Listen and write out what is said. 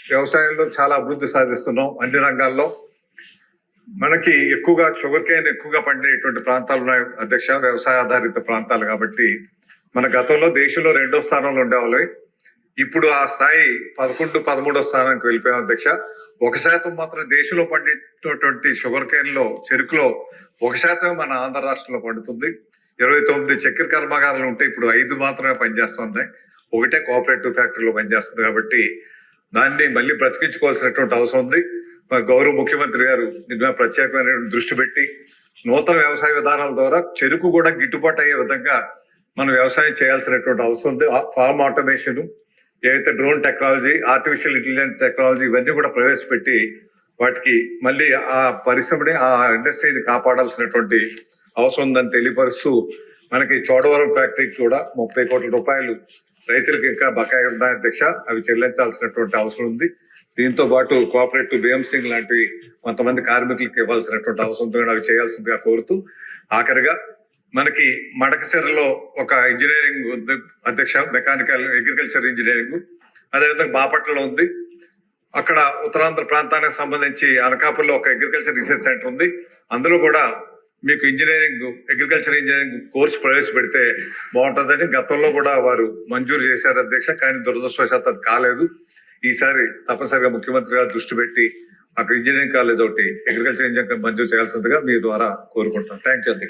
వ్యవసాయంలో చాలా అభివృద్ధి సాధిస్తున్నాం అన్ని రంగాల్లో. మనకి ఎక్కువగా షుగర్ కేన్ ఎక్కువగా పండేటువంటి ప్రాంతాలు ఉన్నాయి అధ్యక్ష, వ్యవసాయ ఆధారిత ప్రాంతాలు కాబట్టి. మన గతంలో దేశంలో 2వ స్థానంలో ఉండేవాళ్ళు, ఇప్పుడు ఆ స్థాయి 11, 13వ స్థానానికి వెళ్ళిపోయాం అధ్యక్ష. 1% మాత్రం దేశంలో పండినటువంటి షుగర్ కేన్ లో, చెరుకులో 1% మన ఆంధ్ర రాష్ట్రంలో పండుతుంది. 29 చక్కెర కర్మాగారాలు ఉంటే ఇప్పుడు 5 మాత్రమే పనిచేస్తున్నాయి. ఒకటే కోఆపరేటివ్ ఫ్యాక్టరీలో పనిచేస్తుంది కాబట్టి దాన్ని మళ్ళీ బ్రతికించుకోవాల్సినటువంటి అవసరం ఉంది. మరి గౌరవ ముఖ్యమంత్రి గారు నిన్న ప్రత్యేకమైన దృష్టి పెట్టి నూతన వ్యవసాయ విధానాల ద్వారా చెరుకు కూడా గిట్టుబాటు అయ్యే విధంగా మనం వ్యవసాయం చేయాల్సినటువంటి అవసరం ఉంది. ఫార్మ్ ఆటోమేషన్, ఏదైతే drone technology, artificial intelligence technology ఇవన్నీ కూడా ప్రవేశపెట్టి వాటికి మళ్ళీ ఆ పరిశ్రమని, ఆ ఇండస్ట్రీని కాపాడాల్సినటువంటి అవసరం ఉందని తెలియపరుస్తూ, మనకి చోడవరం ఫ్యాక్టరీకి కూడా 30 కోట్ల రూపాయలు రైతులకు ఇంకా బకాయి ఉన్నాయి అధ్యక్ష, అవి చెల్లించాల్సినటువంటి అవసరం ఉంది. దీంతో పాటు కోఆపరేటివ్ బిఎంసింగ్ లాంటి కొంతమంది కార్మికులకు ఇవ్వాల్సినటువంటి అవసరం ఉంది, అవి చేయాల్సిందిగా కోరుతూ, ఆఖరిగా మనకి మడకసిరలో ఒక ఇంజనీరింగ్ ఉంది అధ్యక్ష, మెకానికల్ అగ్రికల్చర్ ఇంజనీరింగ్. అదేవిధంగా బాపట్లలో ఉంది. అక్కడ ఉత్తరాంధ్ర ప్రాంతానికి సంబంధించి అనకాపల్లిలో ఒక అగ్రికల్చర్ రీసెర్చ్ సెంటర్ ఉంది. అందులో కూడా మీకు అగ్రికల్చర్ ఇంజనీరింగ్ కోర్సు ప్రవేశపెడితే బాగుంటుందని గతంలో కూడా వారు మంజూరు చేశారు అధ్యక్ష, కానీ దురదృష్టవశాత్తు అది కాలేదు. ఈసారి తప్పనిసరిగా ముఖ్యమంత్రి గారు దృష్టి పెట్టి అక్కడ ఇంజనీరింగ్ కాలేజ్ ఒకటి, అగ్రికల్చర్ ఇంజనీరింగ్ మంజూరు చేయాల్సిందిగా మీ ద్వారా కోరుకుంటున్నాను. థ్యాంక్ యూ అధ్యక్ష.